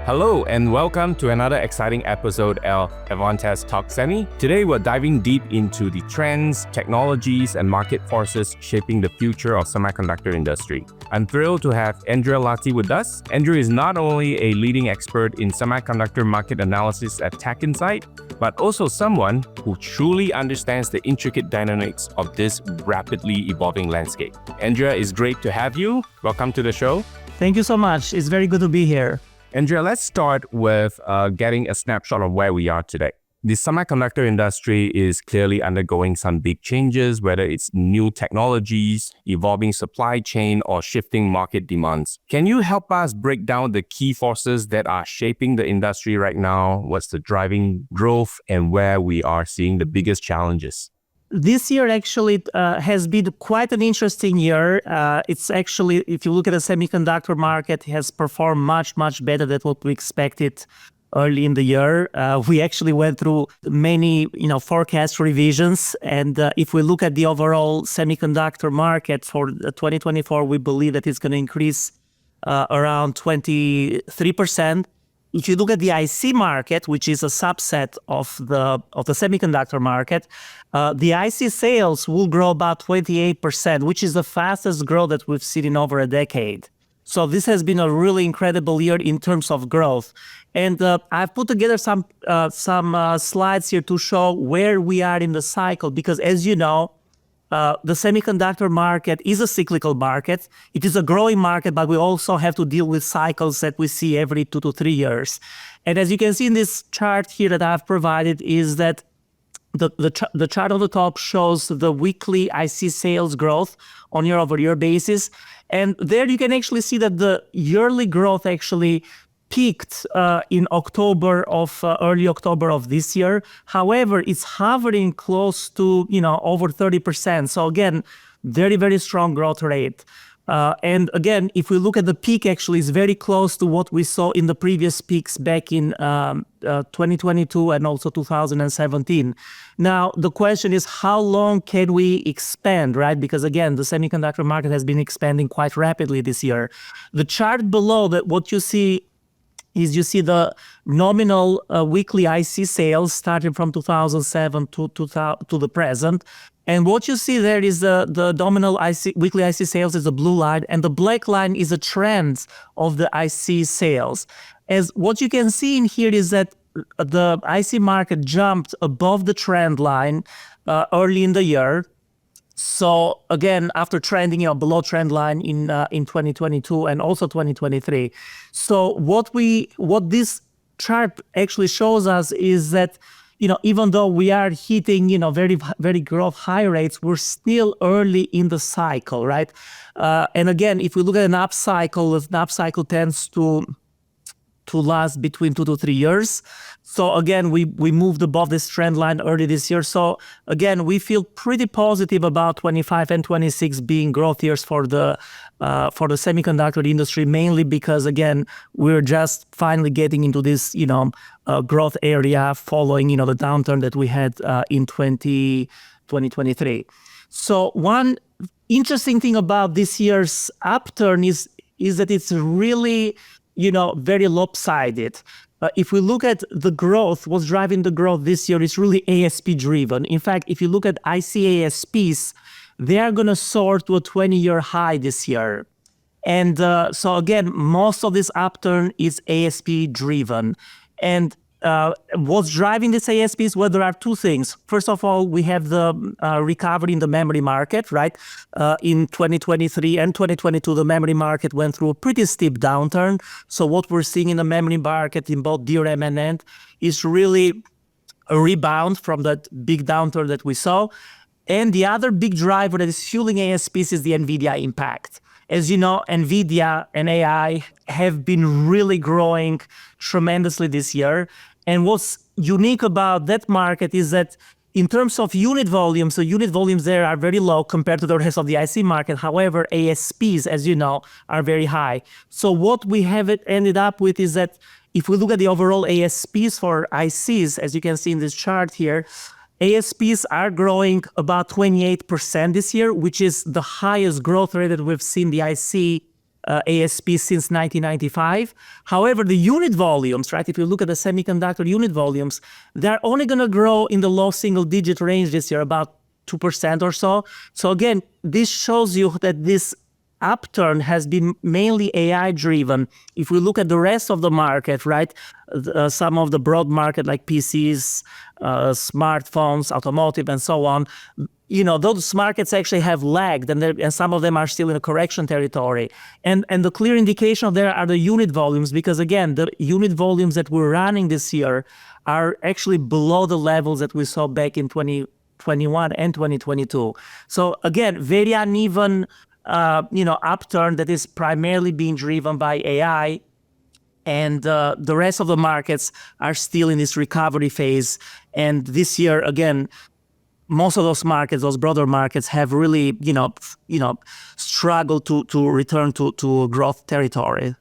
Hello and welcome to another exciting episode of Advantest Talk Semi. Today we're diving deep into the trends, technologies, and market forces shaping the future of semiconductor industry. I'm thrilled to have Andrea Lati with us. Andrea is not only a leading expert in semiconductor market analysis at TechInsights, but also someone who truly understands the intricate dynamics of this rapidly evolving landscape. Andrea, it's great to have you. Welcome to the show. Thank you so much. It's very good to be here. Andrea, let's start with getting a snapshot of where we are today. The semiconductor industry is clearly undergoing some big changes, whether it's new technologies, evolving supply chain, or shifting market demands. Can you help us break down the key forces that are shaping the industry right now? What's the driving growth and where we are seeing the biggest challenges? This year actually has been quite an interesting year. It's actually, if you look at the semiconductor market, has performed much better than what we expected early in the year. We actually went through many, forecast revisions. And if we look at the overall semiconductor market for 2024, we believe that it's going to increase around 23%. If you look at the IC market, which is a subset of the semiconductor market, the IC sales will grow about 28%, which is the fastest growth that we've seen in over a decade. So this has been a really incredible year in terms of growth. And I've put together some slides here to show where we are in the cycle, because as you know, the semiconductor market is a cyclical market. It is a growing market, but we also have to deal with cycles that we see every 2 to 3 years. And as you can see in this chart here that I've provided is that the chart on the top shows the weekly IC sales growth on year-over-year basis. And there you can actually see that the yearly growth actually peaked in early October of this year. However, it's hovering close to, over 30%. So again, very strong growth rate. And again, if we look at the peak, actually is very close to what we saw in the previous peaks back in 2022 and also 2017. Now, the question is, how long can we expand, right? Because again, the semiconductor market has been expanding quite rapidly this year. The chart below, that what you see is you see the nominal weekly IC sales starting from 2007 to the present. And what you see there is the nominal weekly IC sales is the blue line, and the black line is a trend of the IC sales. As what you can see in here is that the IC market jumped above the trend line early in the year. So again, after trending below trend line in 2022 and also 2023. So what this chart actually shows us is that, even though we are hitting, very growth high rates, we're still early in the cycle, right? And again, if we look at an upcycle tends to last between 2 to 3 years. So again, we moved above this trend line early this year. So again, we feel pretty positive about 25 and 26 being growth years for the semiconductor industry, mainly because again, we're just finally getting into this, growth area following, the downturn that we had in 2023. So one interesting thing about this year's upturn is that it's really very lopsided. If we look at the growth, what's driving the growth this year is really ASP driven. In fact, if you look at IC ASPs, they are going to soar to a 20-year high this year. And so again, most of this upturn is ASP driven. And what's driving this ASPs? Well, there are two things. First of all, we have the recovery in the memory market, right? In 2023 and 2022, the memory market went through a pretty steep downturn. So what we're seeing in the memory market in both DRAM and NAND is really a rebound from that big downturn that we saw. And the other big driver that is fueling ASPs is the NVIDIA impact. As you know, NVIDIA and AI have been really growing tremendously this year. And what's unique about that market is that in terms of unit volumes, so unit volumes there are very low compared to the rest of the IC market. However, ASPs, as you know, are very high. So what we have ended up with is that if we look at the overall ASPs for ICs, as you can see in this chart here, ASPs are growing about 28% this year, which is the highest growth rate that we've seen the IC ASP since 1995. However, the unit volumes, right? If you look at the semiconductor unit volumes, they're only going to grow in the low single-digit range this year, about 2% or so. So again, this shows you that this upturn has been mainly AI driven. If we look at the rest of the market, right, some of the broad market like PCs, smartphones, automotive, and so on, those markets actually have lagged, and some of them are still in a correction territory. And the clear indication of there are the unit volumes, because again, the unit volumes that we're running this year are actually below the levels that we saw back in 2021 and 2022. So again, very uneven upturn that is primarily being driven by AI, and the rest of the markets are still in this recovery phase. And this year, again, most of those markets, those broader markets, have really, struggled to return to growth territory.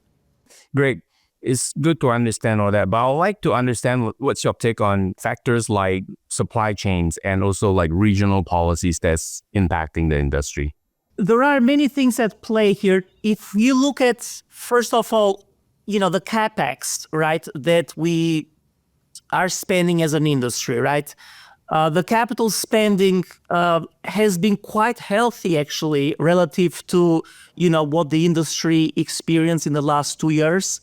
Great. It's good to understand all that, but I'd like to understand what's your take on factors like supply chains and also like regional policies that's impacting the industry. There are many things at play here. If you look at, first of all, the CapEx, right, that we are spending as an industry, right? The capital spending has been quite healthy, actually, relative to, what the industry experienced in the last 2 years.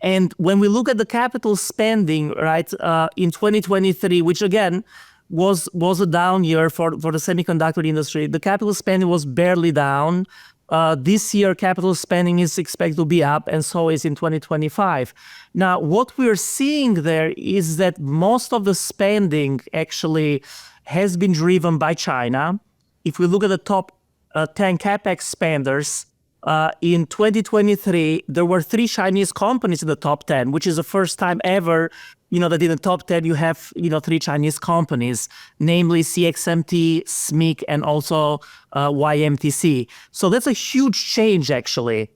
And when we look at the capital spending, right, in 2023, which again was a down year for the semiconductor industry, the capital spending was barely down. This year, capital spending is expected to be up, and so is in 2025. Now, what we're seeing there is that most of the spending actually has been driven by China. If we look at the top 10 CapEx spenders, in 2023, there were 3 Chinese companies in the top 10, which is the first time ever, that in the top 10 you have, 3 Chinese companies, namely CXMT, SMIC, and also YMTC. So that's a huge change, actually,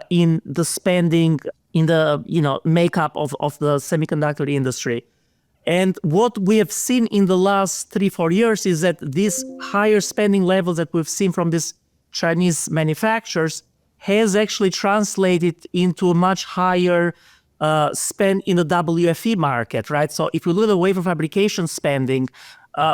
in the spending, in the, makeup of the semiconductor industry. And what we have seen in the last 3-4 years is that these higher spending levels that we've seen from these Chinese manufacturers has actually translated into a much higher spend in the WFE market, right? So if you look at the wafer fabrication spending,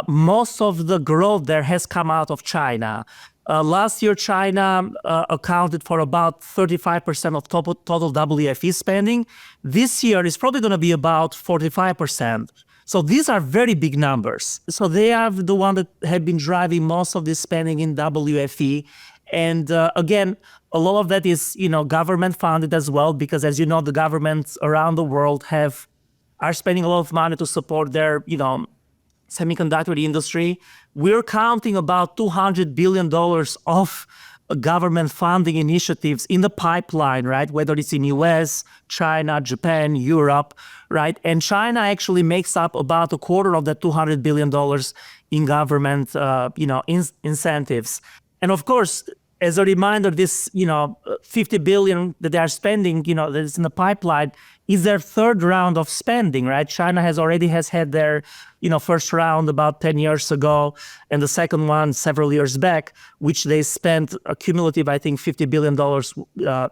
most of the growth there has come out of China. Last year, China accounted for about 35% of total WFE spending. This year is probably going to be about 45%. So these are very big numbers. So they are the one that have been driving most of this spending in WFE. And again, a lot of that is, government funded as well, because as you know, the governments around the world are spending a lot of money to support their, semiconductor industry. We're counting about $200 billion of government funding initiatives in the pipeline, right? Whether it's in US, China, Japan, Europe, right? And China actually makes up about a quarter of that $200 billion in government, incentives. And of course, as a reminder, this, $50 billion that they are spending, that is in the pipeline, is their third round of spending, right? China already had their, first round about 10 years ago, and the second one several years back, which they spent a cumulative, I think, $50 billion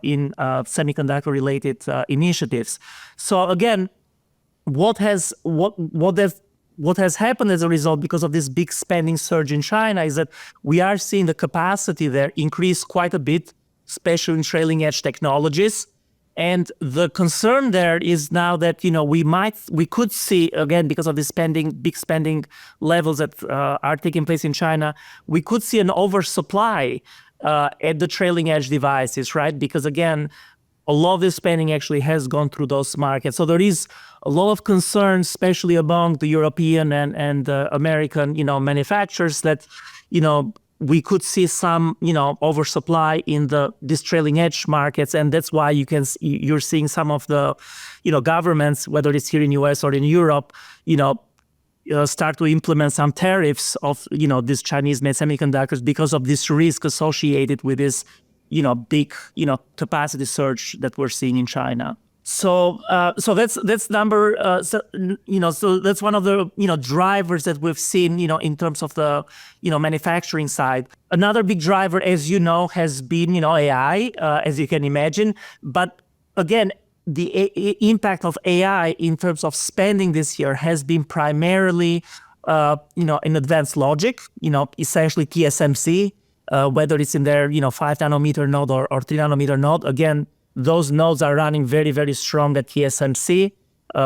in semiconductor-related initiatives. So again, what has happened as a result, because of this big spending surge in China, is that we are seeing the capacity there increase quite a bit, especially in trailing edge technologies. And the concern there is now that, we could see, again, because of this big spending levels that are taking place in China, we could see an oversupply at the trailing edge devices, right? Because again, a lot of this spending actually has gone through those markets. So there is a lot of concern, especially among the European and American, manufacturers, that, we could see some, oversupply in these trailing edge markets. And that's why you're seeing some of the, governments, whether it's here in US or in Europe, start to implement some tariffs of, these Chinese-made semiconductors because of this risk associated with this, big, capacity surge that we're seeing in China. So that's number so that's one of the drivers that we've seen in terms of the manufacturing side. Another big driver, as has been AI, as you can imagine. But again, the impact of AI in terms of spending this year has been primarily in advanced logic, essentially TSMC, whether it's in their 5 nanometer node or 3 nanometer node. Again, those nodes are running very, very strong at TSMC,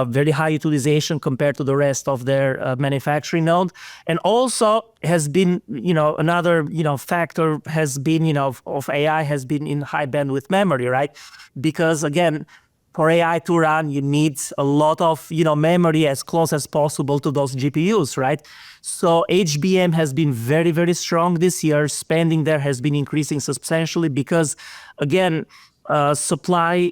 very high utilization compared to the rest of their manufacturing node. And also has been, another, factor has been, of AI has been in high bandwidth memory, right? Because again, for AI to run, you need a lot of, memory as close as possible to those GPUs, right? So HBM has been very, very strong this year. Spending there has been increasing substantially because, again, supply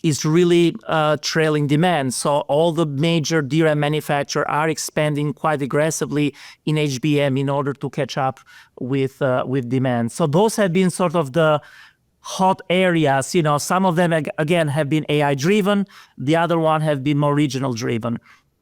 is really trailing demand. So all the major DRAM manufacturers are expanding quite aggressively in HBM in order to catch up with demand. So those have been sort of the hot areas. Some of them, again, have been AI-driven. The other one have been more regional-driven.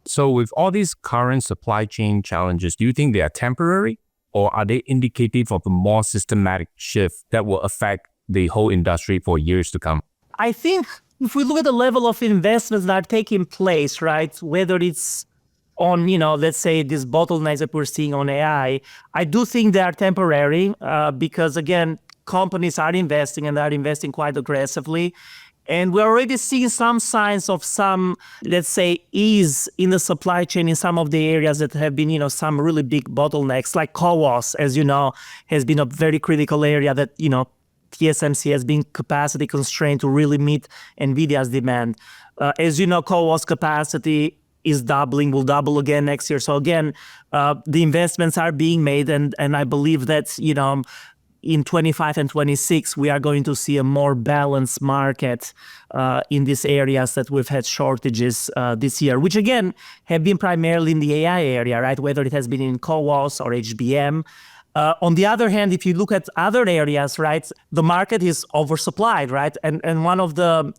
So with all these current supply chain challenges, do you think they are temporary or are they indicative of a more systematic shift that will affect the whole industry for years to come? I think if we look at the level of investments that are taking place, right, whether it's on, let's say these bottlenecks that we're seeing on AI, I do think they are temporary because, again, companies are investing and are investing quite aggressively. And we're already seeing some signs of some, let's say, ease in the supply chain in some of the areas that have been, some really big bottlenecks, like CoWoS, as you know, has been a very critical area that, TSMC has been capacity constrained to really meet NVIDIA's demand. As you know, CoWoS capacity is doubling, will double again next year. So again, the investments are being made, and I believe that, in 25 and 26, we are going to see a more balanced market in these areas that we've had shortages this year, which again have been primarily in the AI area, right? Whether it has been in CoWoS or HBM. On the other hand, if you look at other areas, right, the market is oversupplied, right? And one of the,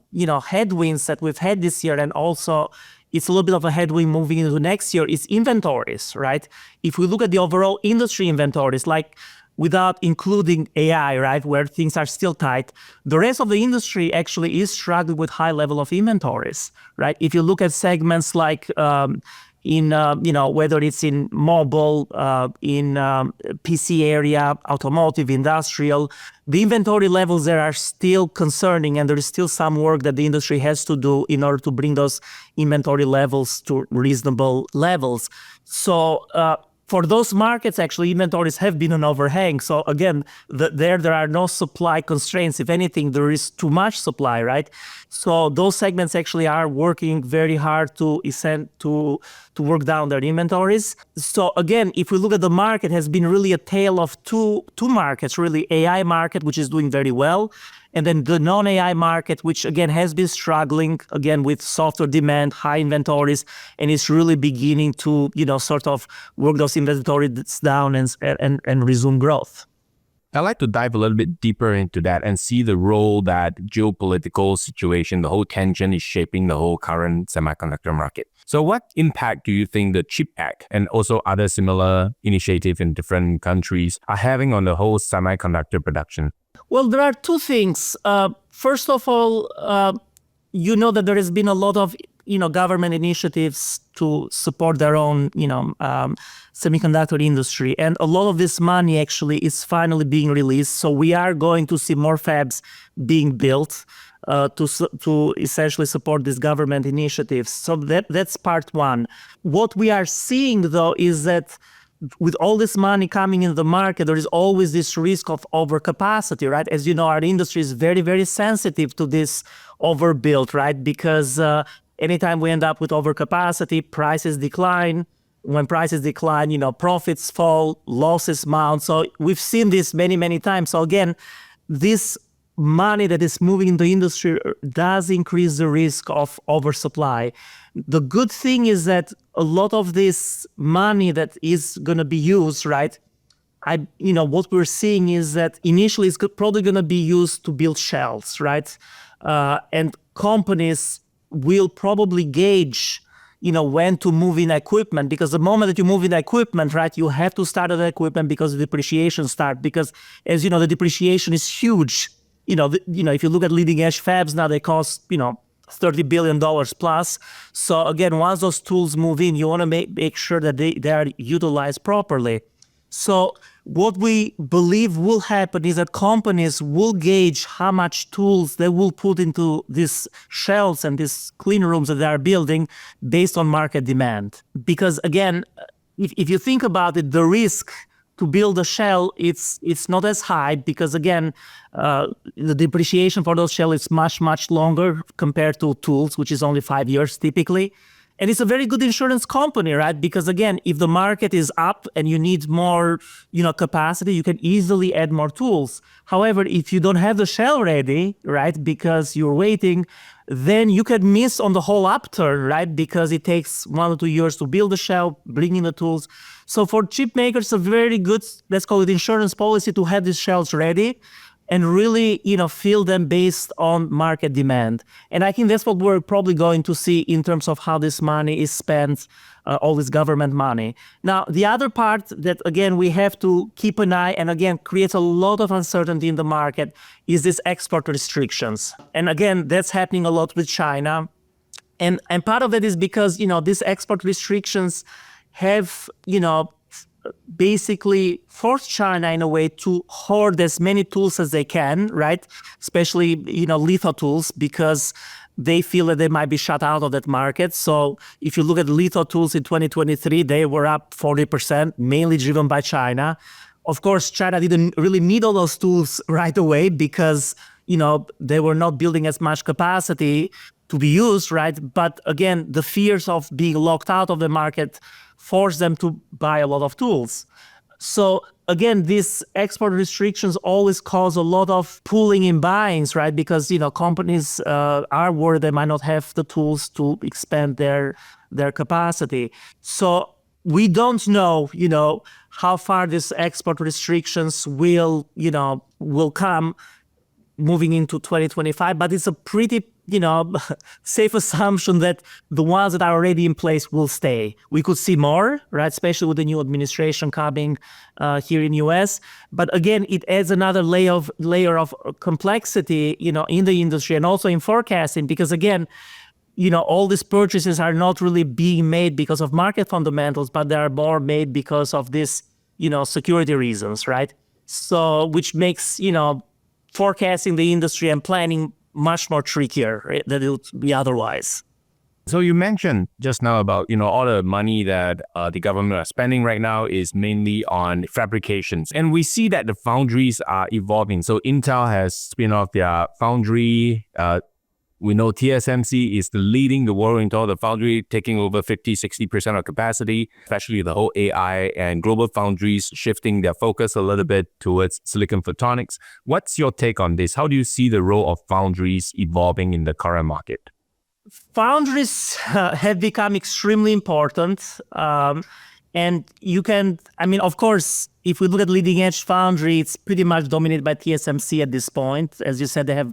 headwinds that we've had this year, and also it's a little bit of a headwind moving into next year, is inventories, right? If we look at the overall industry inventories, like without including AI, right, where things are still tight, the rest of the industry actually is struggling with high level of inventories, right? If you look at segments like whether it's in mobile, in PC area, automotive, industrial, the inventory levels there are still concerning, and there is still some work that the industry has to do in order to bring those inventory levels to reasonable levels. So for those markets, actually, inventories have been an overhang. So again, there are no supply constraints. If anything, there is too much supply, right? So those segments actually are working very hard to work down their inventories. So again, if we look at the market, it has been really a tale of two markets, really. AI market, which is doing very well, and then the non-AI market, which again has been struggling again with softer demand, high inventories, and it's really beginning to sort of work those inventories down and resume growth. I'd like to dive a little bit deeper into that and see the role that geopolitical situation, the whole tension, is shaping the whole current semiconductor market. So what impact do you think the CHIP Act and also other similar initiatives in different countries are having on the whole semiconductor production? Well, there are two things. First of all, that there has been a lot of government initiatives to support their own semiconductor industry, and a lot of this money actually is finally being released. So we are going to see more fabs being built to essentially support these government initiatives. So that's part one. What we are seeing though is that with all this money coming in the market, there is always this risk of overcapacity, right? As you know, our industry is very, very sensitive to this overbuild, right? Because anytime we end up with overcapacity, prices decline. When prices decline, profits fall, losses mount. So we've seen this many, many times. So again, this money that is moving in the industry does increase the risk of oversupply. The good thing is that a lot of this money that is going to be used, right, what we're seeing is that initially it's probably going to be used to build shells, right? And companies will probably gauge, when to move in equipment, because the moment that you move in equipment, right, you have to start the equipment because the depreciation start. Because as you know, the depreciation is huge. If you look at leading edge fabs now, they cost, $30 billion plus. So again, once those tools move in, you want to make sure that they are utilized properly. So what we believe will happen is that companies will gauge how much tools they will put into these shells and these clean rooms that they are building based on market demand. Because again, if you think about it, the risk to build a shell, it's not as high because again, the depreciation for those shells is much, much longer compared to tools, which is only 5 years typically. And it's a very good insurance company, right? Because again, if the market is up and you need more, capacity, you can easily add more tools. However, if you don't have the shell ready, right, because you're waiting, then you can miss on the whole upturn, right? Because it takes 1 or 2 years to build the shell, bring in the tools. So for chip makers, a very good, let's call it insurance policy to have these shells ready and really, fill them based on market demand. And I think that's what we're probably going to see in terms of how this money is spent, all this government money. Now, the other part that, again, we have to keep an eye and, again, creates a lot of uncertainty in the market is this export restrictions. And again, that's happening a lot with China. And part of that is because, these export restrictions have, basically force China in a way to hoard as many tools as they can, right? Especially, litho tools, because they feel that they might be shut out of that market. So if you look at litho tools in 2023, they were up 40%, mainly driven by China. Of course, China didn't really need all those tools right away because, they were not building as much capacity to be used, right? But again, the fears of being locked out of the market force them to buy a lot of tools. So again, these export restrictions always cause a lot of pooling in buyings, right? Because, companies are worried they might not have the tools to expand their capacity. So we don't know, how far these export restrictions will come moving into 2025, but it's a pretty, safe assumption that the ones that are already in place will stay. We could see more, right? Especially with the new administration coming here in US. But again, it adds another layer of complexity, in the industry and also in forecasting, because again, all these purchases are not really being made because of market fundamentals, but they are more made because of this, security reasons, right? So, which makes, forecasting the industry and planning much more trickier, right, than it would be otherwise. So you mentioned just now about, all the money that the government are spending right now is mainly on fabrications. And we see that the foundries are evolving. So Intel has spin off their foundry. We know TSMC is leading the world into all the foundry, taking over 50-60% of capacity, especially the whole AI and global foundries shifting their focus a little bit towards silicon photonics. What's your take on this? How do you see the role of foundries evolving in the current market? Foundries have become extremely important. And you can, of course, if we look at leading edge foundry, it's pretty much dominated by TSMC at this point. As you said, they have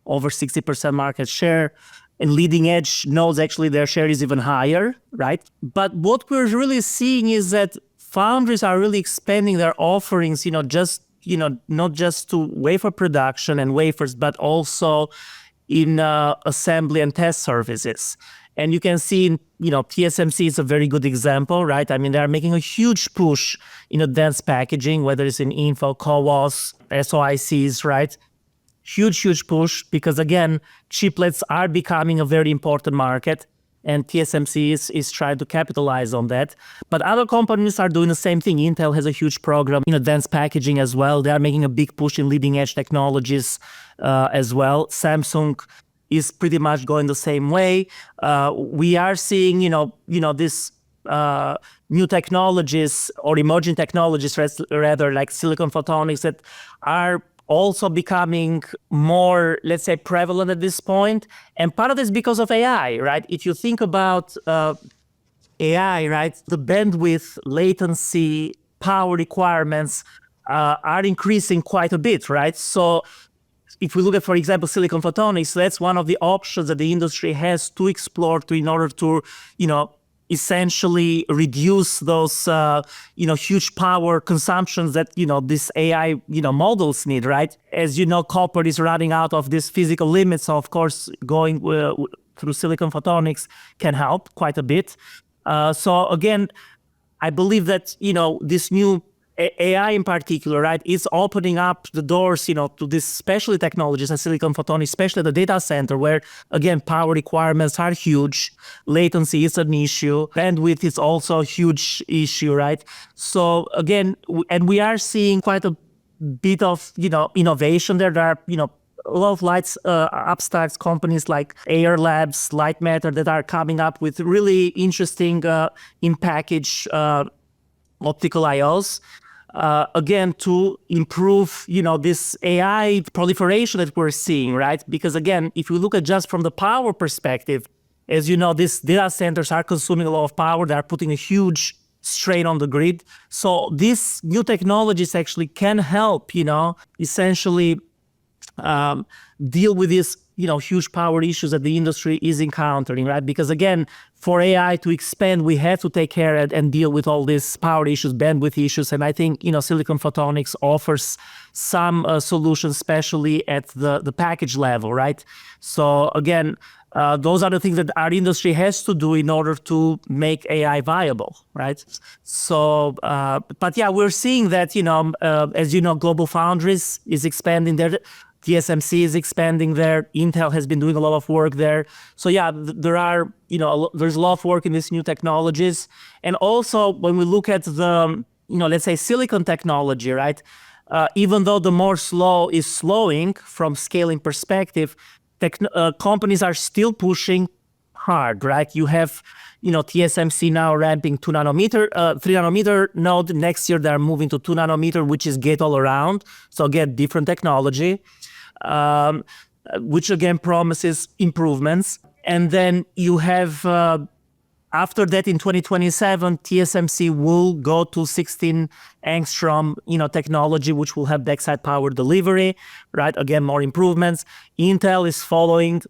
over 60% market share. And leading edge nodes, actually, their share is even higher, right? But what we're really seeing is that foundries are really expanding their offerings, not just to wafer production and wafers, but also in assembly and test services. And you can see, TSMC is a very good example, right? They're making a huge push in advanced packaging, whether it's in info, CoWoS, SOICs, right? Huge push because, again, chiplets are becoming a very important market and TSMC is trying to capitalize on that. But other companies are doing the same thing. Intel has a huge program in advanced packaging as well. They are making a big push in leading edge technologies as well. Samsung is pretty much going the same way. We are seeing, this new technologies or emerging technologies, rather like silicon photonics, that are also becoming more, let's say, prevalent at this point. And part of this is because of AI, right? If you think about AI, right, the bandwidth, latency, power requirements are increasing quite a bit, right? So if we look at, for example, silicon photonics, that's one of the options that the industry has to explore in order to, essentially reduce those, huge power consumptions that, this AI, models need, right? As you know, copper is running out of these physical limits. So of course, going through silicon photonics can help quite a bit. So again, I believe that, this new AI in particular, right, is opening up the doors, to these specialty technologies and silicon photonics, especially the data center, where, again, power requirements are huge, latency is an issue, bandwidth is also a huge issue, right? So again, and we are seeing quite a bit of, innovation there. There are, a lot of upstarts companies like Air Labs, Light Matter that are coming up with really interesting in-package optical IOs. Again, to improve, this AI proliferation that we're seeing, right? Because again, if you look at just from the power perspective, as you know, these data centers are consuming a lot of power. They are putting a huge strain on the grid. So these new technologies actually can help, essentially deal with these, huge power issues that the industry is encountering, right? Because again, for AI to expand, we have to take care and deal with all these power issues, bandwidth issues. And I think, silicon photonics offers some solutions, especially at the package level, right? So again, those are the things that our industry has to do in order to make AI viable, right? So, but yeah, we're seeing that, as you know, Global Foundries is expanding their TSMC is expanding there. Intel has been doing a lot of work there. So yeah, there are, there's a lot of work in these new technologies. And also when we look at the, let's say silicon technology, right? Even though the Moore's law is slowing from scaling perspective, companies are still pushing hard, right? You have, TSMC now ramping 3 nanometer node. Next year, they're moving to 2 nanometer, which is gate-all-around. So again, different technology, which again promises improvements. And then you have, after that in 2027, TSMC will go to 16 angstrom, technology, which will have backside power delivery, right? Again, more improvements. Intel is following,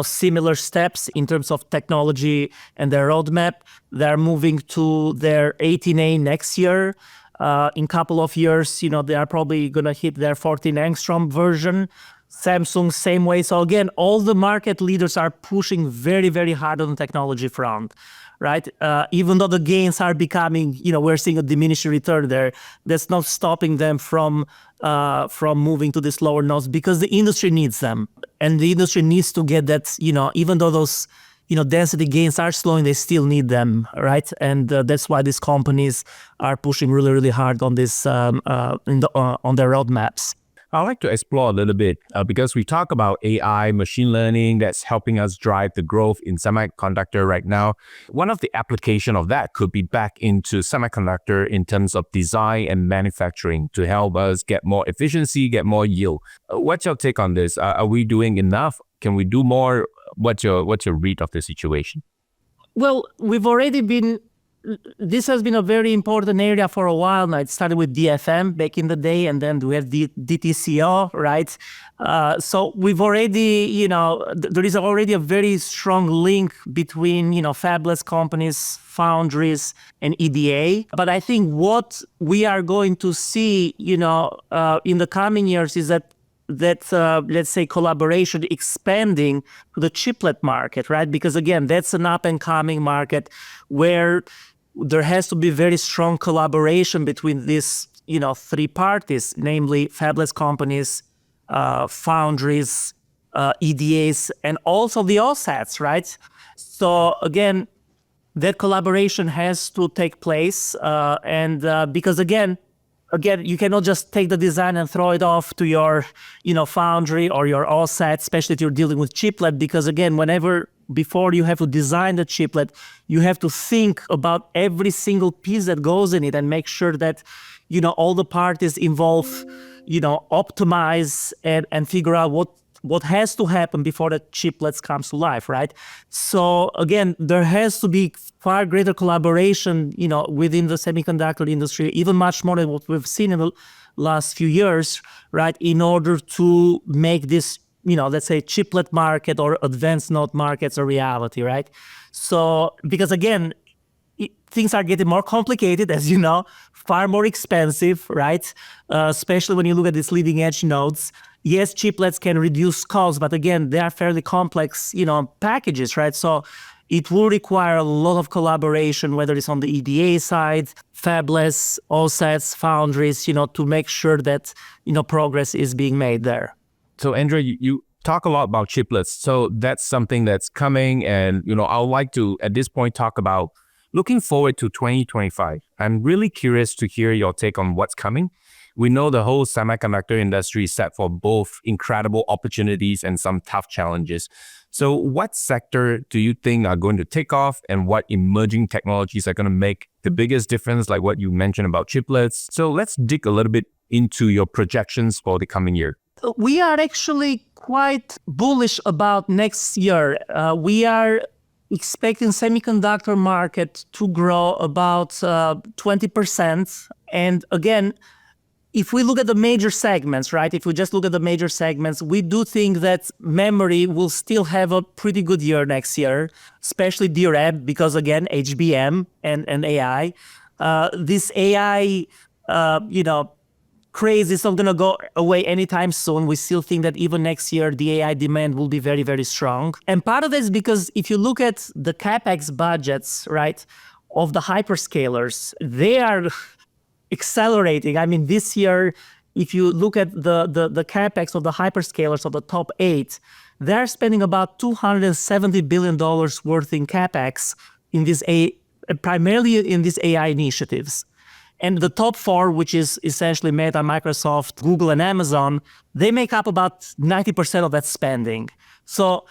similar steps in terms of technology and their roadmap. They're moving to their 18A next year. In a couple of years, they are probably going to hit their 14 angstrom version. Samsung, same way. So again, all the market leaders are pushing very, very hard on the technology front, right? Even though the gains are becoming, we're seeing a diminishing return there, that's not stopping them from moving to these lower nodes because the industry needs them. And the industry needs to get that, even though those, density gains are slowing, they still need them, right? And that's why these companies are pushing really, really hard on this, on their roadmaps. I'd like to explore a little bit because we talk about AI, machine learning that's helping us drive the growth in semiconductor right now. One of the application of that could be back into semiconductor in terms of design and manufacturing to help us get more efficiency, get more yield. What's your take on this? Are we doing enough? Can we do more? What's your read of the situation? Well, this has been a very important area for a while now. It started with DFM back in the day, and then we have DTCO, right? So we've already, there is already a very strong link between, fabless companies, foundries, and EDA. But I think what we are going to see, in the coming years is that let's say collaboration expanding to the chiplet market, right? Because again, that's an up and coming market where there has to be very strong collaboration between these, three parties, namely fabless companies, foundries, EDAs, and also the OSATs, right? So again, that collaboration has to take place, and because again, you cannot just take the design and throw it off to your, foundry or your OSAT, especially if you're dealing with chiplet, because again, before you have to design the chiplet, you have to think about every single piece that goes in it and make sure that, all the parties involved, optimize and figure out what what has to happen before the chiplets comes to life, right? So again, there has to be far greater collaboration, within the semiconductor industry, even much more than what we've seen in the last few years, right? In order to make this, let's say chiplet market or advanced node markets a reality, right? So, because again, things are getting more complicated, as you know, far more expensive, right? Especially when you look at these leading edge nodes. Yes, chiplets can reduce costs, but again, they are fairly complex, packages, right? So it will require a lot of collaboration, whether it's on the EDA side, fabless, OSATs, foundries, to make sure that, progress is being made there. So Andrea, you talk a lot about chiplets. So that's something that's coming. And, I would like to, at this point, talk about looking forward to 2025. I'm really curious to hear your take on what's coming. We know the whole semiconductor industry is set for both incredible opportunities and some tough challenges. So what sector do you think are going to take off, and what emerging technologies are going to make the biggest difference, like what you mentioned about chiplets? So let's dig a little bit into your projections for the coming year. We are actually quite bullish about next year. We are expecting semiconductor market to grow about 20%. And again, if we look at the major segments, right? If we just look at the major segments, we do think that memory will still have a pretty good year next year, especially DRAM, because again, HBM and AI. This AI, craze is not going to go away anytime soon. We still think that even next year, the AI demand will be very, very strong. And part of it is because if you look at the CapEx budgets, right, of the hyperscalers, they are accelerating. I mean, this year, if you look at the CapEx of the hyperscalers of the top 8, they're spending about $270 billion worth in CapEx in this primarily in these AI initiatives. And the top 4, which is essentially Meta, Microsoft, Google, and Amazon, they make up about 90% of that spending. So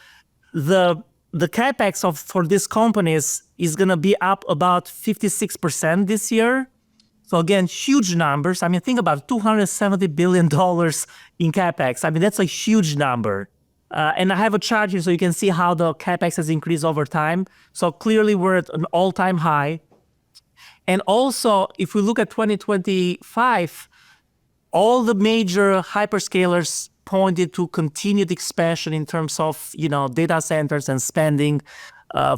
the CapEx for these companies is going to be up about 56% this year. So again, huge numbers. I mean, think about $270 billion in CapEx. I mean, that's a huge number. And I have a chart here so you can see how the CapEx has increased over time. So clearly we're at an all-time high. And also, if we look at 2025, all the major hyperscalers pointed to continued expansion in terms of, data centers and spending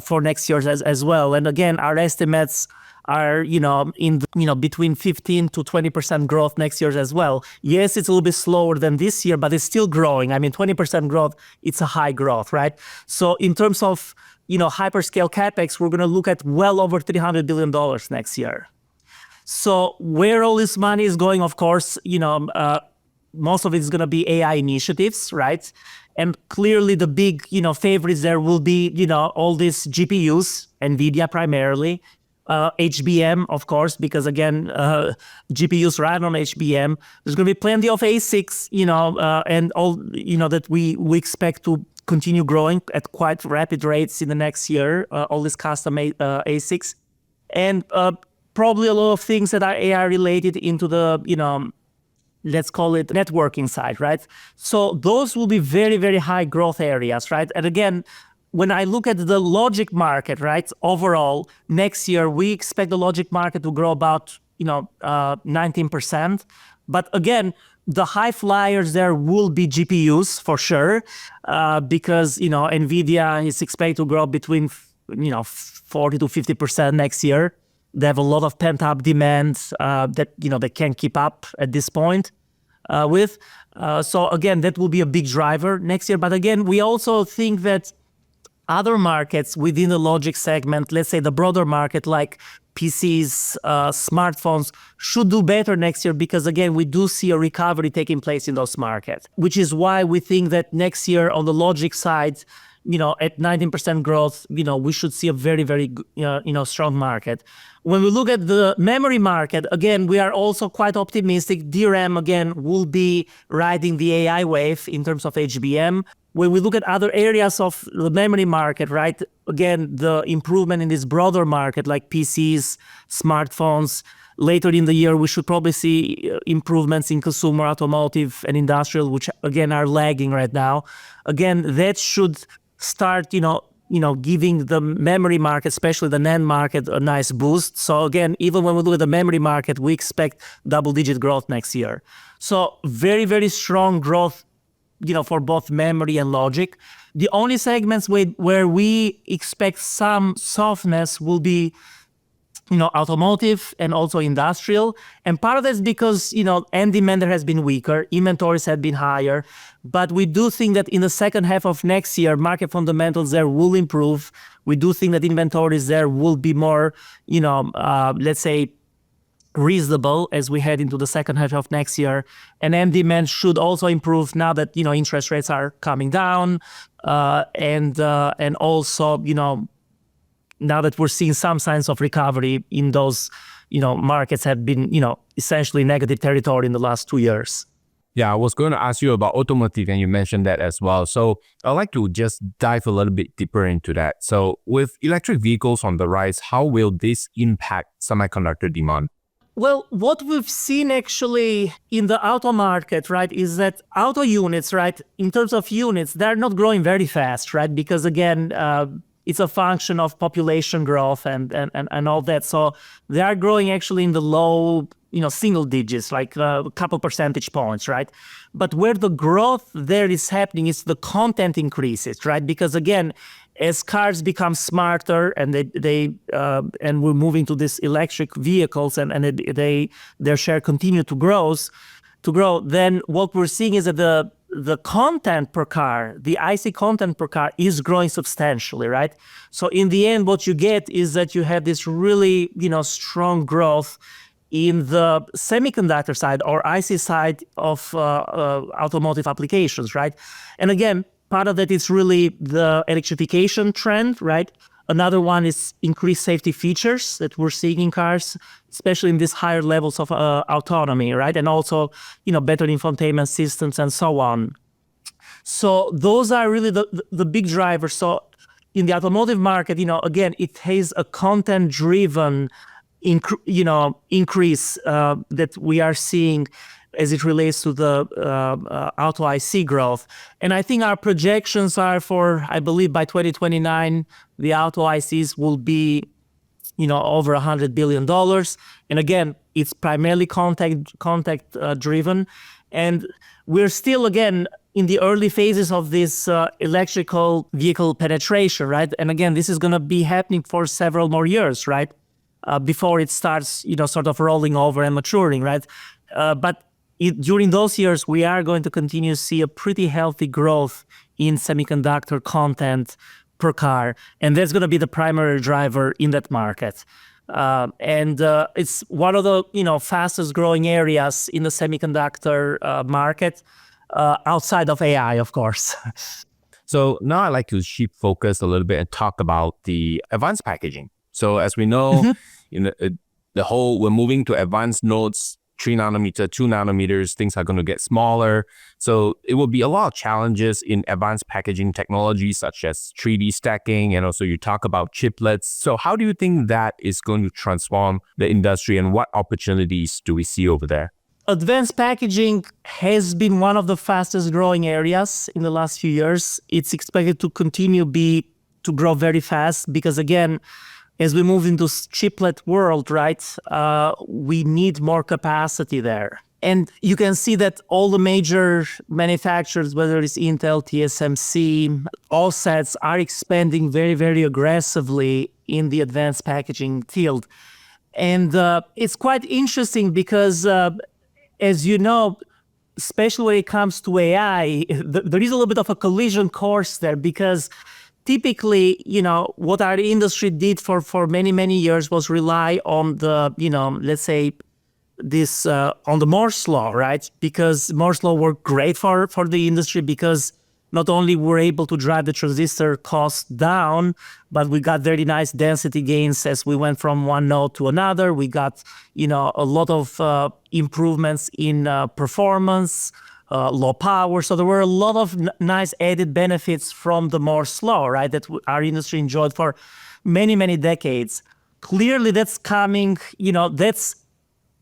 for next year as well. And again, our estimates are, between 15 to 20% growth next year as well. Yes, it's a little bit slower than this year, but it's still growing. I mean, 20% growth, it's a high growth, right? So in terms of, hyperscale CapEx, we're going to look at well over $300 billion next year. So where all this money is going, of course, most of it is going to be AI initiatives, right? And clearly the big, favorites there will be, all these GPUs, NVIDIA primarily, HBM, of course, because again, GPUs run on HBM. There's going to be plenty of ASICs, and all, that we expect to continue growing at quite rapid rates in the next year, all these custom ASICs. And probably a lot of things that are AI related into the, let's call it networking side, right? So those will be very, very high growth areas, right? And again, when I look at the logic market, right, overall, next year, we expect the logic market to grow about, 19%. But again, the high flyers there will be GPUs for sure, because, NVIDIA is expected to grow between, 40 to 50% next year. They have a lot of pent-up demand that, they can't keep up at this point with. So again, that will be a big driver next year. But again, we also think that other markets within the logic segment, let's say the broader market like PCs, smartphones, should do better next year because, again, we do see a recovery taking place in those markets, which is why we think that next year on the logic side, at 19% growth, we should see a very, very, strong market. When we look at the memory market, again, we are also quite optimistic. DRAM, again, will be riding the AI wave in terms of HBM. When we look at other areas of the memory market, right, again, the improvement in this broader market like PCs, smartphones, later in the year, we should probably see improvements in consumer, automotive, and industrial, which again are lagging right now. Again, that should start, giving the memory market, especially the NAND market, a nice boost. So again, even when we look at the memory market, we expect double-digit growth next year. So very, very strong growth, for both memory and logic. The only segments where we expect some softness will be, automotive and also industrial. And part of that is because, end demand there has been weaker, inventories have been higher. But we do think that in the second half of next year, market fundamentals there will improve. We do think that inventories there will be more, let's say, reasonable as we head into the second half of next year. And end demand should also improve now that, interest rates are coming down. And also, now that we're seeing some signs of recovery in those, markets have been, essentially negative territory in the last 2 years. Yeah, I was going to ask you about automotive, and you mentioned that as well. So I'd like to just dive a little bit deeper into that. So with electric vehicles on the rise, how will this impact semiconductor demand? Well, what we've seen actually in the auto market, right, is that auto units, right, in terms of units, they're not growing very fast, right? Because again, it's a function of population growth and all that. So they are growing actually in the low, single digits, like a couple percentage points, right? But where the growth there is happening is the content increases, right? Because again, as cars become smarter and and we're moving to these electric vehicles and their share continue to grow, then what we're seeing is that the content per car, the IC content per car is growing substantially, right? So in the end, what you get is that you have this really, strong growth in the semiconductor side or IC side of automotive applications, right? And again, part of that is really the electrification trend, right? Another one is increased safety features that we're seeing in cars, especially in these higher levels of autonomy, right? And also, better infotainment systems and so on. So those are really the big drivers. So in the automotive market, again, it has a content-driven, increase that we are seeing as it relates to the auto IC growth. And I think our projections are for, I believe by 2029, the auto ICs will be, over $100 billion. And again, it's primarily contact driven. And we're still, again, in the early phases of this electrical vehicle penetration, right? And again, this is going to be happening for several more years, right? Before it starts, sort of rolling over and maturing, right? But during those years, we are going to continue to see a pretty healthy growth in semiconductor content per car. And that's going to be the primary driver in that market. And it's one of the fastest growing areas in the semiconductor market, outside of AI, of course. So now I'd like to shift focus a little bit and talk about the advanced packaging. So as we know, we're moving to advanced nodes, 3 nanometer, 2 nanometers, things are going to get smaller. So it will be a lot of challenges in advanced packaging technologies such as 3D stacking, and also you talk about chiplets. So how do you think that is going to transform the industry, and what opportunities do we see over there? Advanced packaging has been one of the fastest growing areas in the last few years. It's expected to continue to grow very fast because again, as we move into chiplet world, right, we need more capacity there. And you can see that all the major manufacturers, whether it's Intel, TSMC, OSATs, are expanding very, very aggressively in the advanced packaging field. And it's quite interesting because, as you know, especially when it comes to AI, there is a little bit of a collision course there because typically, what our industry did for many, many years was rely on the, let's say, this on the Moore's law, right? Because Moore's law worked great for the industry because not only were able to drive the transistor cost down, but we got very nice density gains as we went from one node to another. We got, a lot of improvements in performance, low power. So there were a lot of nice added benefits from the Moore's law, right, that our industry enjoyed for many, many decades. Clearly, that's coming, that's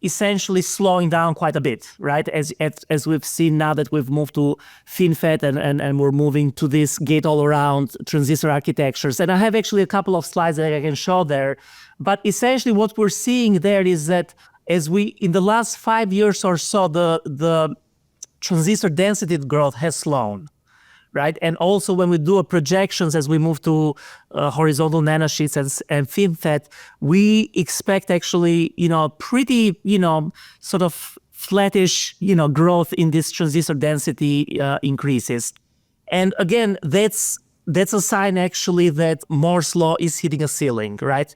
essentially slowing down quite a bit, right? As we've seen now that we've moved to FinFET and we're moving to this gate-all-around transistor architectures. And I have actually a couple of slides that I can show there. But essentially what we're seeing there is that in the last 5 years or so, the transistor density growth has slowed. Right, and also when we do projections as we move to horizontal nanosheets and FinFET, we expect actually pretty sort of flattish growth in this transistor density increases, and again that's a sign actually that Moore's law is hitting a ceiling, right?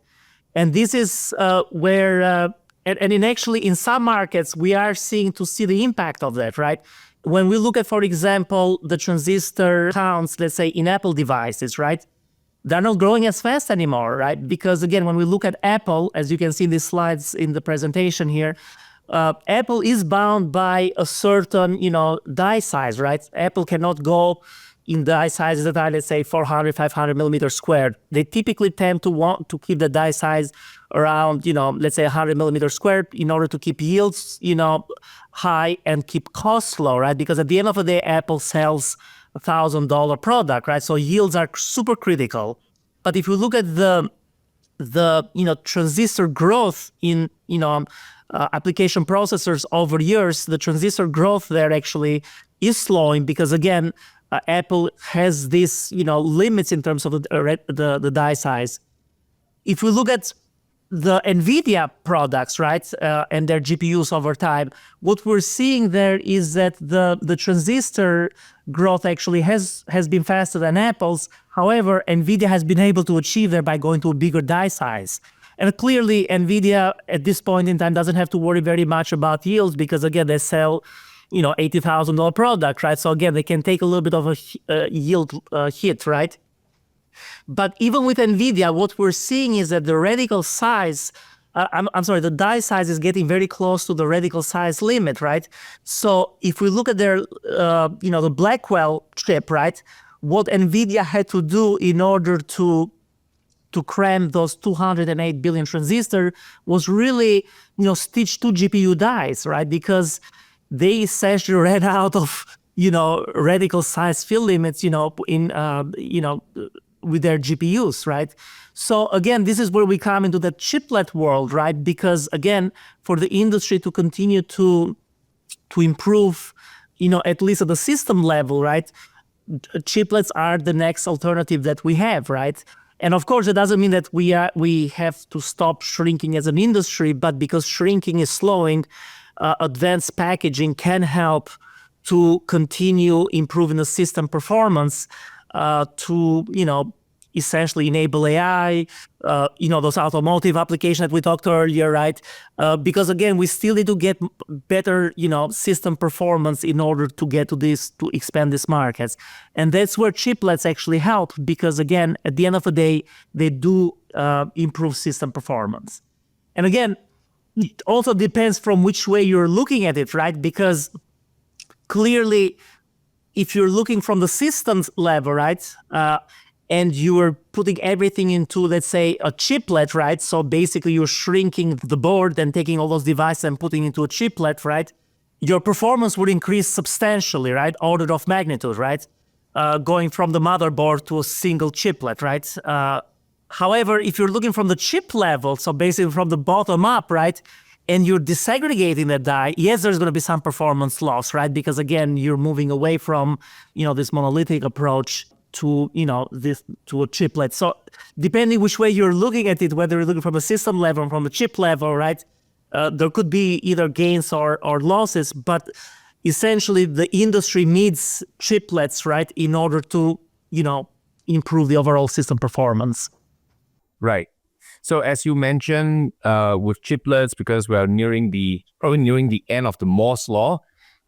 And this is where in some markets we are seeing the impact of that, right? When we look at, for example, the transistor counts, let's say in Apple devices, right? They're not growing as fast anymore, right? Because again, when we look at Apple, as you can see in these slides in the presentation here, Apple is bound by a certain, die size, right? Apple cannot go in die sizes that are, let's say, 400, 500 millimeters squared. They typically tend to want to keep the die size around, let's say 100 millimeters squared in order to keep yields, high and keep costs low, right? Because at the end of the day, Apple sells $1,000 product, right? So yields are super critical. But if you look at the transistor growth in, application processors over years, the transistor growth there actually is slowing because again, Apple has these, limits in terms of the die size. If we look at the NVIDIA products, right, and their GPUs over time, what we're seeing there is that the transistor growth actually has been faster than Apple's. However, NVIDIA has been able to achieve that by going to a bigger die size. And clearly, NVIDIA at this point in time doesn't have to worry very much about yields because, again, they sell $80,000 product, right? So again, they can take a little bit of a yield hit, right? But even with NVIDIA, what we're seeing is that the radical size, the die size is getting very close to the radical size limit, right? So if we look at their, the Blackwell chip, right? What NVIDIA had to do in order to cram those 208 billion transistors was really, stitch 2 GPU dies, right? Because they essentially ran out of, radical size fill limits, with their GPUs, right? So again, this is where we come into the chiplet world, right? Because again, for the industry to continue to improve, at least at the system level, right? Chiplets are the next alternative that we have, right? And of course, it doesn't mean that we have to stop shrinking as an industry, but because shrinking is slowing, advanced packaging can help to continue improving the system performance to, essentially enable AI, those automotive applications that we talked earlier, right? Because again, we still need to get better, system performance in order to get to expand these markets. And that's where chiplets actually help because again, at the end of the day, they do improve system performance. And again, it also depends from which way you're looking at it, right? Because clearly, if you're looking from the systems level, right, and you're putting everything into, let's say, a chiplet, right? So basically, you're shrinking the board and taking all those devices and putting into a chiplet, right? Your performance would increase substantially, right? Order of magnitude, right? Going from the motherboard to a single chiplet, right? However, if you're looking from the chip level, so basically from the bottom up, right, and you're disaggregating the die, yes, there's going to be some performance loss, right? Because again, you're moving away from, this monolithic approach to, to a chiplet. So depending which way you're looking at it, whether you're looking from a system level or from the chip level, right, there could be either gains or losses, but essentially the industry needs chiplets, right, in order to, improve the overall system performance. Right. So as you mentioned, with chiplets, because we are probably nearing the end of the Moore's law,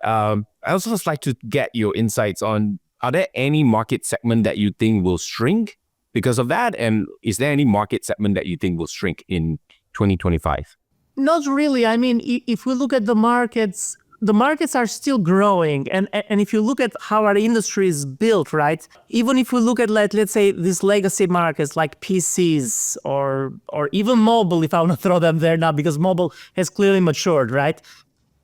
I also just like to get your insights on, are there any market segment that you think will shrink because of that? And is there any market segment that you think will shrink in 2025? Not really. I mean, if we look at the markets, the markets are still growing. And if you look at how our industry is built, right? Even if we look at, let's say, these legacy markets like PCs or even mobile, if I want to throw them there now, because mobile has clearly matured, right?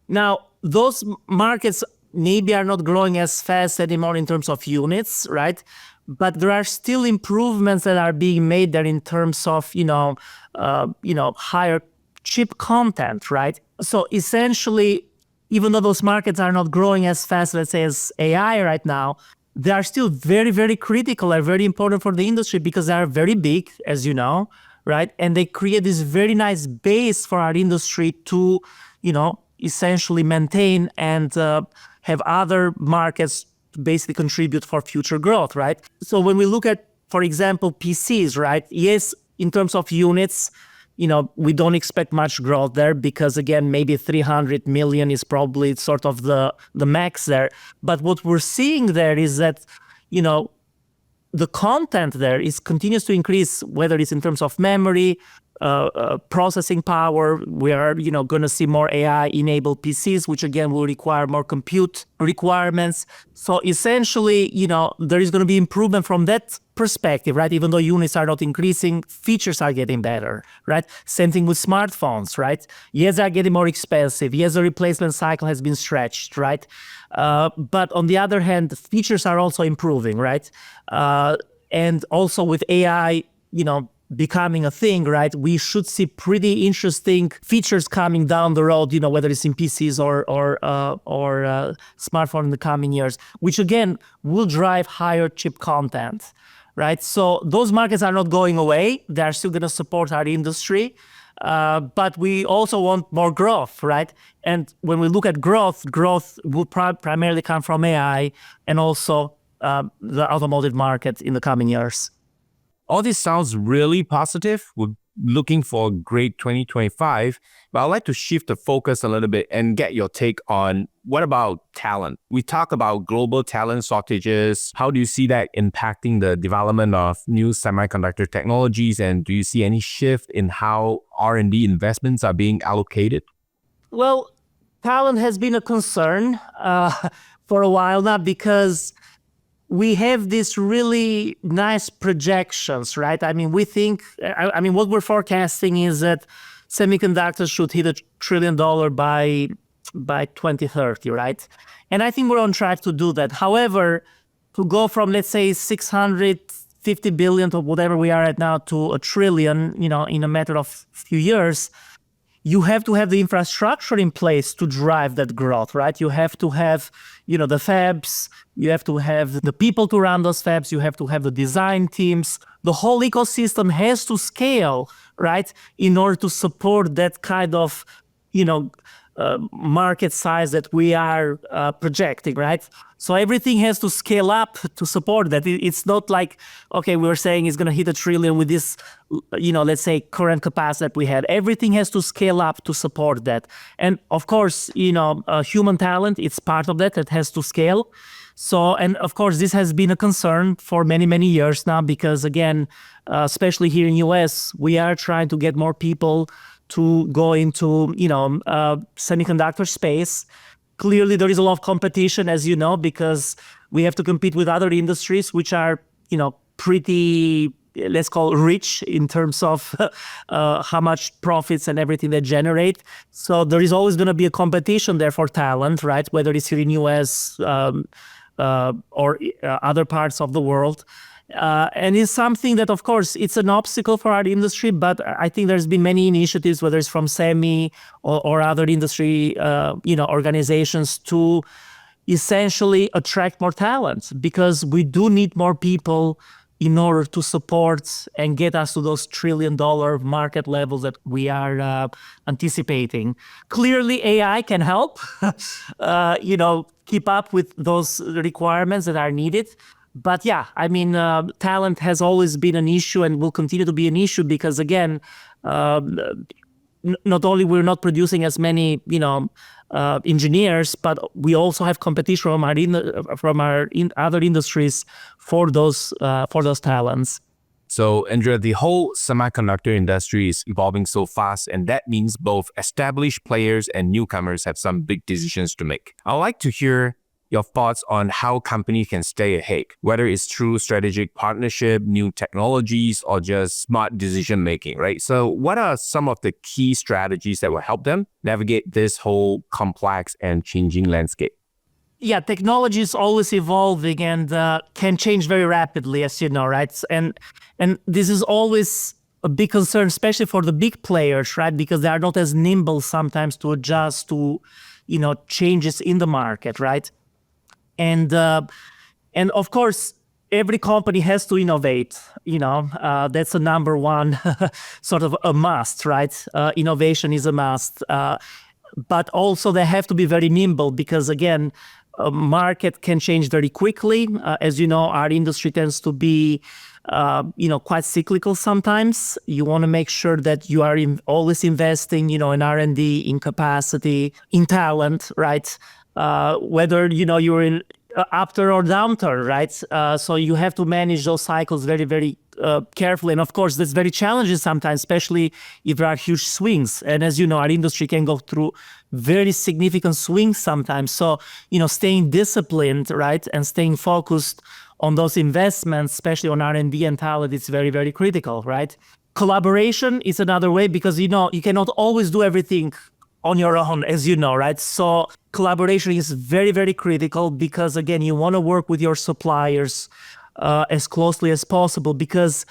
Now, those markets maybe are not growing as fast anymore in terms of units, right? But there are still improvements that are being made there in terms of, higher chip content, right? So essentially, even though those markets are not growing as fast, let's say, as AI right now, they are still very, very critical and very important for the industry because they are very big, as you know, right? And they create this very nice base for our industry to, essentially maintain and have other markets basically contribute for future growth, right? So when we look at, for example, PCs, right? Yes, in terms of units, we don't expect much growth there because, again, maybe 300 million is probably sort of the max there. But what we're seeing there is that, the content there continues to increase, whether it's in terms of memory, processing power. We are, going to see more AI-enabled PCs, which again will require more compute requirements. So essentially, there is going to be improvement from that perspective, right? Even though units are not increasing, features are getting better, right? Same thing with smartphones, right? Yes, they're getting more expensive. Yes, the replacement cycle has been stretched, right? But on the other hand, features are also improving, right? And also with AI, becoming a thing, right? We should see pretty interesting features coming down the road, whether it's in PCs or smartphone in the coming years, which again will drive higher chip content, right? So those markets are not going away. They're still going to support our industry. But we also want more growth, right? And when we look at growth will primarily come from AI and also the automotive market in the coming years. All this sounds really positive. We're looking for a great 2025, but I'd like to shift the focus a little bit and get your take on what about talent? We talk about global talent shortages. How do you see that impacting the development of new semiconductor technologies? And do you see any shift in how R&D investments are being allocated? Well, talent has been a concern for a while now because we have these really nice projections, right? I mean, what we're forecasting is that semiconductors should hit $1 trillion by 2030, right? And I think we're on track to do that. However, to go from, let's say, 650 billion to whatever we are at now to $1 trillion, in a matter of few years, you have to have the infrastructure in place to drive that growth, right? You have to have, the fabs, you have to have the people to run those fabs, you have to have the design teams. The whole ecosystem has to scale, right? In order to support that kind of, market size that we are projecting, right? So everything has to scale up to support that. It's not like, okay, we're saying it's going to hit $1 trillion with this, let's say current capacity that we had. Everything has to scale up to support that. And of course, human talent, it's part of that has to scale. So, and of course, this has been a concern for many, many years now, because again, especially here in US, we are trying to get more people to go into, semiconductor space. Clearly, there is a lot of competition, as you know, because we have to compete with other industries, which are, pretty, let's call rich in terms of how much profits and everything they generate. So there is always going to be a competition there for talent, right? Whether it's here in US or other parts of the world. And it's something that, of course, it's an obstacle for our industry, but I think there's been many initiatives, whether it's from SEMI or other industry, organizations to essentially attract more talent, because we do need more people in order to support and get us to those $1 trillion market levels that we are anticipating. Clearly, AI can help, keep up with those requirements that are needed. But yeah, talent has always been an issue and will continue to be an issue because, again, not only we're not producing as many, engineers, but we also have competition from our other industries for those talents. So, Andrea, the whole semiconductor industry is evolving so fast, and that means both established players and newcomers have some big decisions to make. I'd like to hear your thoughts on how companies can stay ahead, whether it's through strategic partnership, new technologies, or just smart decision making, right? So, what are some of the key strategies that will help them navigate this whole complex and changing landscape? Yeah, technology is always evolving and can change very rapidly, as you know, right? And this is always a big concern, especially for the big players, right? Because they are not as nimble sometimes to adjust to, changes in the market, right? And of course, every company has to innovate. That's a number one sort of a must, right? Innovation is a must. But also they have to be very nimble because again, a market can change very quickly. As you know, our industry tends to be, quite cyclical sometimes. You want to make sure that you are always investing, in R&D, in capacity, in talent, right? Whether, you're in upturn or downturn, right? So you have to manage those cycles very, very carefully. And of course, that's very challenging sometimes, especially if there are huge swings. And as you know, our industry can go through very significant swings sometimes. So, staying disciplined, right, and staying focused on those investments, especially on R&D and talent, is very, very critical, right? Collaboration is another way because, you cannot always do everything on your own, as you know, right? So collaboration is very, very critical because, again, you want to work with your suppliers as closely as possible because,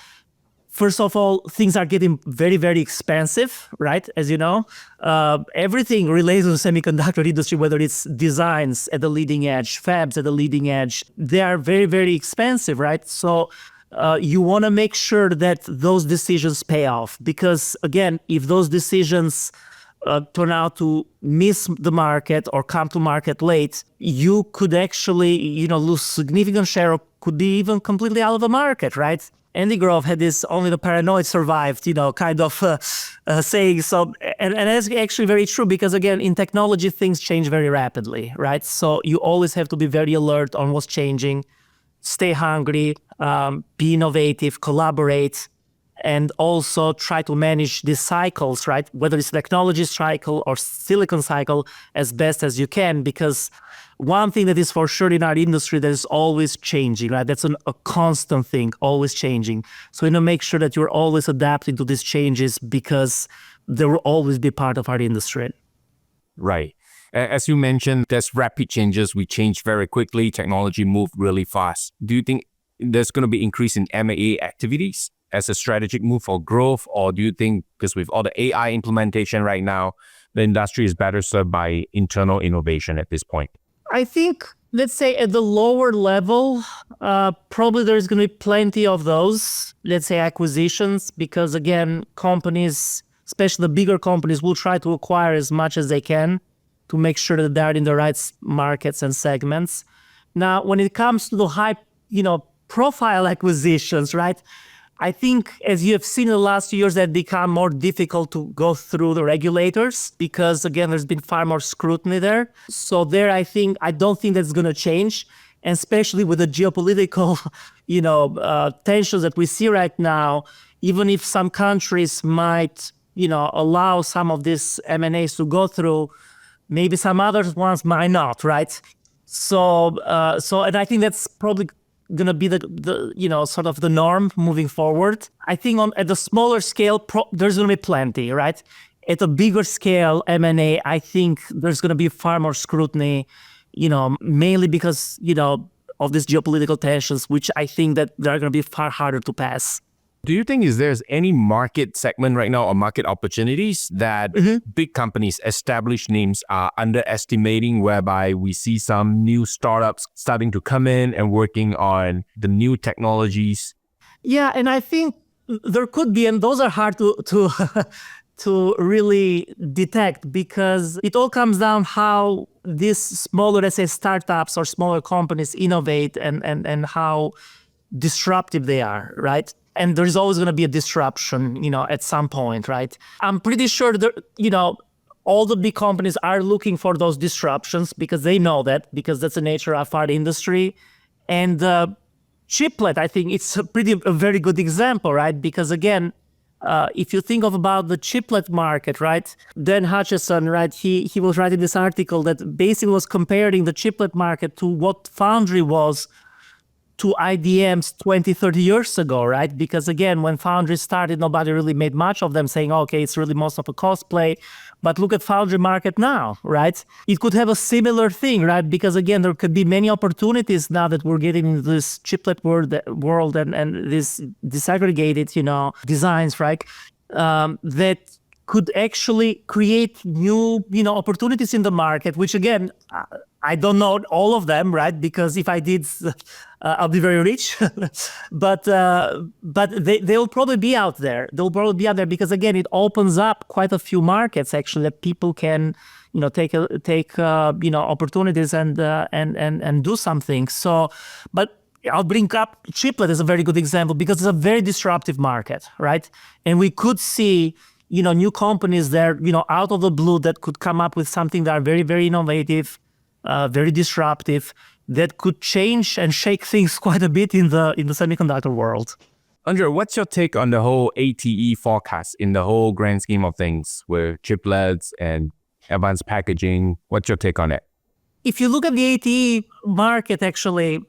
first of all, things are getting very, very expensive, right? As you know, everything relates to the semiconductor industry, whether it's designs at the leading edge, fabs at the leading edge, they are very, very expensive, right? So you want to make sure that those decisions pay off because, again, if those decisions turn out to miss the market or come to market late, you could actually, lose significant share or could be even completely out of the market, right? Andy Grove had this "only the paranoid survived," kind of saying. So, and that's actually very true because, again, in technology, things change very rapidly, right? So you always have to be very alert on what's changing, stay hungry, be innovative, collaborate, and also try to manage these cycles, right? Whether it's technology cycle or silicon cycle as best as you can, because one thing that is for sure in our industry that is always changing, right? That's a constant thing, always changing. So, make sure that you're always adapting to these changes because they will always be part of our industry. Right. As you mentioned, there's rapid changes. We change very quickly. Technology moves really fast. Do you think there's going to be increase in M&A activities as a strategic move for growth? Or do you think, because with all the AI implementation right now, the industry is better served by internal innovation at this point? I think, let's say at the lower level, probably there's going to be plenty of those, let's say, acquisitions, because again, companies, especially the bigger companies, will try to acquire as much as they can to make sure that they're in the right markets and segments. Now, when it comes to the high, profile acquisitions, right? I think, as you have seen in the last years, that become more difficult to go through the regulators because, again, there's been far more scrutiny there. So there, I don't think that's going to change, and especially with the geopolitical, tensions that we see right now. Even if some countries might, allow some of these M&As to go through, maybe some other ones might not, right? So, and I think that's probably going to be the sort of the norm moving forward. I think at the smaller scale, there's going to be plenty, right? At a bigger scale, M&A, I think there's going to be far more scrutiny, mainly because, of these geopolitical tensions, which I think that they're going to be far harder to pass. Do you think there's any market segment right now or market opportunities that big companies, established names are underestimating, whereby we see some new startups starting to come in and working on the new technologies? Yeah, and I think there could be, and those are hard to really detect because it all comes down how these smaller, let's say, startups or smaller companies innovate and how disruptive they are, right? And there's always going to be a disruption, at some point, right? I'm pretty sure that, all the big companies are looking for those disruptions because they know that, because that's the nature of our industry. And Chiplet, I think it's a very good example, right? Because again, if you think about the chiplet market, right? Dan Hutchison, right? He was writing this article that basically was comparing the chiplet market to what Foundry was to IDMs 20, 30 years ago, right? Because again, when Foundry started, nobody really made much of them, saying, okay, it's really most of a cost play. But look at Foundry market now, right? It could have a similar thing, right? Because again, there could be many opportunities now that we're getting into this chiplet world and this disaggregated, designs, right? That could actually create new, opportunities in the market, which again, I don't know all of them, right? Because if I did, I'll be very rich. but they'll probably be out there. They'll probably be out there because again, it opens up quite a few markets actually that people can, take opportunities and do something. So, but I'll bring up Chiplet as a very good example because it's a very disruptive market, right? And we could see new companies there, out of the blue that could come up with something that are very, very innovative, very disruptive, that could change and shake things quite a bit in the semiconductor world. Andrea, what's your take on the whole ATE forecast in the whole grand scheme of things with chiplets and advanced packaging? What's your take on it? If you look at the ATE market, actually,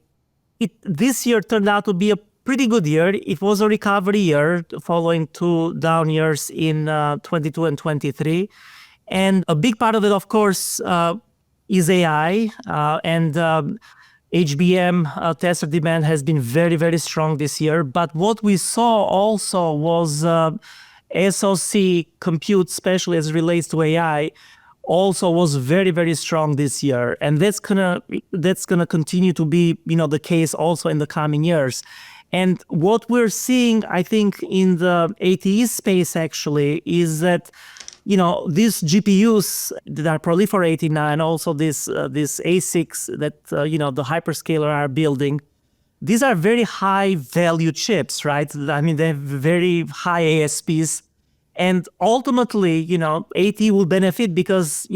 this year turned out to be a pretty good year. It was a recovery year following 2 down years in 22 and 23. And a big part of it, of course, is AI and HBM tester demand has been very, very strong this year. But what we saw also was SoC compute, especially as it relates to AI, also was very, very strong this year. And that's gonna continue to be, the case also in the coming years. And what we're seeing, I think, in the ATE space actually is that, these GPUs that are proliferating now and also this ASICs that, the hyperscaler are building, these are very high value chips, right? I mean, they have very high ASPs. And ultimately, AT will benefit because,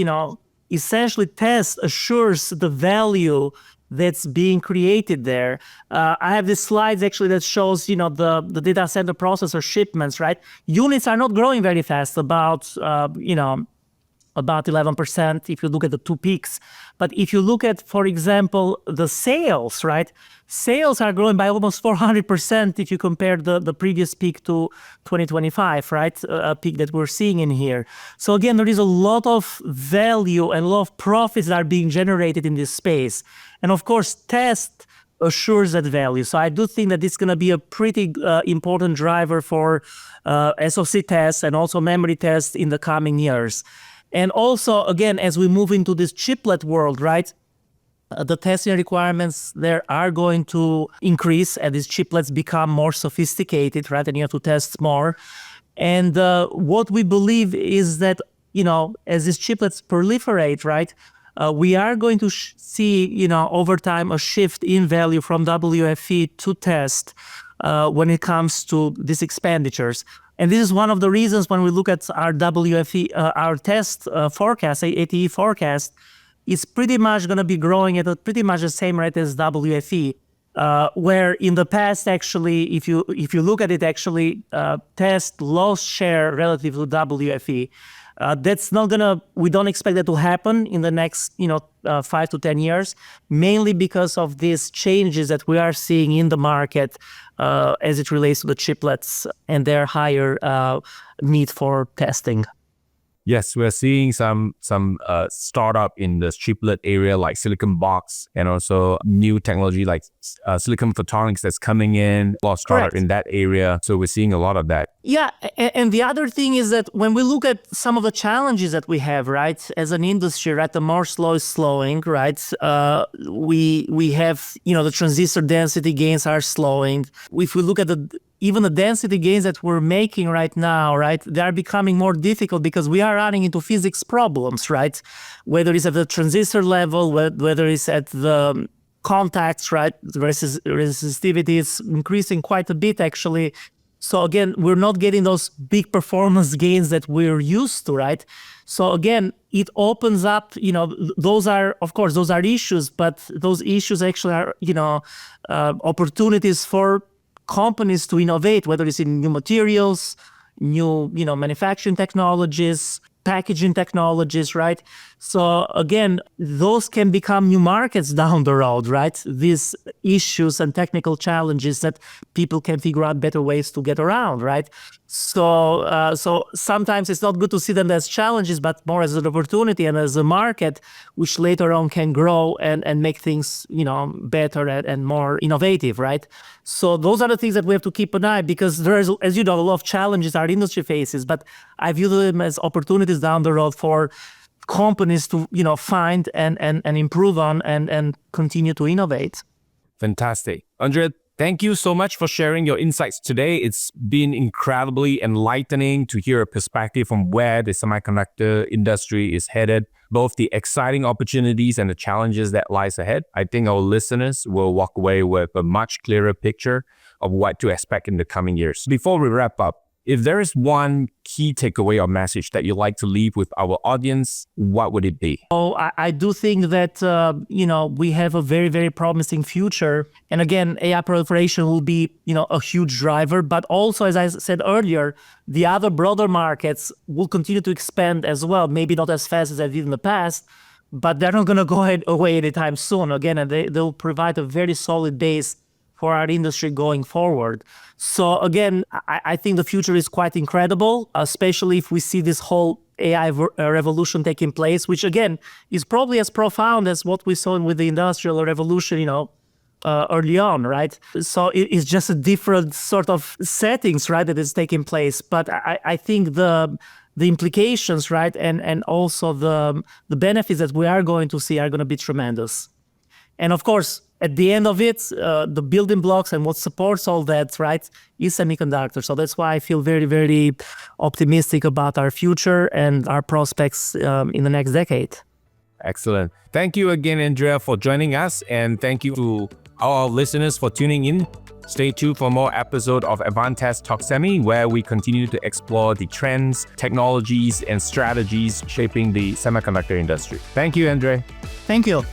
essentially test assures the value that's being created there. I have these slides actually that shows, the data center processor shipments, right? Units are not growing very fast, about 11% if you look at the 2 peaks. But if you look at, for example, the sales, right? Sales are growing by almost 400% if you compare the previous peak to 2025, right? A peak that we're seeing in here. So again, there is a lot of value and a lot of profits that are being generated in this space. And of course, test assures that value. So I do think that it's going to be a pretty important driver for SoC tests and also memory tests in the coming years. And also, again, as we move into this chiplet world, right, the testing requirements there are going to increase as these chiplets become more sophisticated, right, and you have to test more. And what we believe is that, as these chiplets proliferate, right, we are going to see, over time, a shift in value from WFE to test when it comes to these expenditures. And this is one of the reasons when we look at our WFE, our test forecast, ATE forecast, is pretty much going to be growing at pretty much the same rate as WFE. Where in the past, actually, if you look at it, actually, test lost share relative to WFE. That's not we don't expect that to happen in the next, 5 to 10 years, mainly because of these changes that we are seeing in the market as it relates to the chiplets and their higher need for testing. Yes, we're seeing some startup in the chiplet area like Silicon Box and also new technology like silicon photonics that's coming in, a lot of startup Correct. in that area. So we're seeing a lot of that. Yeah, and the other thing is that when we look at some of the challenges that we have, right, as an industry, right, the Moore's law is slowing, right? We have, the transistor density gains are slowing. If we look at even the density gains that we're making right now, right, they are becoming more difficult because we are running into physics problems, right? Whether it's at the transistor level, whether it's at the contacts, right, resistivity is increasing quite a bit actually. So again, we're not getting those big performance gains that we're used to, right? So again, it opens up, those are, of course, those are issues, but those issues actually are, opportunities for companies to innovate, whether it's in new materials, new, manufacturing technologies, packaging technologies, right? So again, those can become new markets down the road, right? These issues and technical challenges that people can figure out better ways to get around, right? So sometimes it's not good to see them as challenges, but more as an opportunity and as a market, which later on can grow and make things, better and more innovative, right? So those are the things that we have to keep an eye, because there is, as you know, a lot of challenges our industry faces, but I view them as opportunities down the road for companies to, find and improve on and continue to innovate. Fantastic. Andrea, thank you so much for sharing your insights today. It's been incredibly enlightening to hear a perspective from where the semiconductor industry is headed, both the exciting opportunities and the challenges that lies ahead. I think our listeners will walk away with a much clearer picture of what to expect in the coming years. Before we wrap up, if there is one key takeaway or message that you'd like to leave with our audience, what would it be? Oh, I do think that, we have a very, very promising future. And again, AI proliferation will be, a huge driver. But also, as I said earlier, the other broader markets will continue to expand as well. Maybe not as fast as they did in the past, but they're not going to go away anytime soon. Again, and they'll provide a very solid base for our industry going forward. So again, I think the future is quite incredible, especially if we see this whole AI revolution taking place, which again is probably as profound as what we saw with the Industrial Revolution, early on, right? So it's just a different sort of settings, right, that is taking place. But I think the implications, right, and also the benefits that we are going to see are going to be tremendous. And of course, at the end of it, the building blocks and what supports all that, right, is semiconductor. So that's why I feel very, very optimistic about our future and our prospects in the next decade. Excellent. Thank you again, Andrea, for joining us. And thank you to all our listeners for tuning in. Stay tuned for more episodes of Advantest Talk Semi, where we continue to explore the trends, technologies, and strategies shaping the semiconductor industry. Thank you, Andrea. Thank you.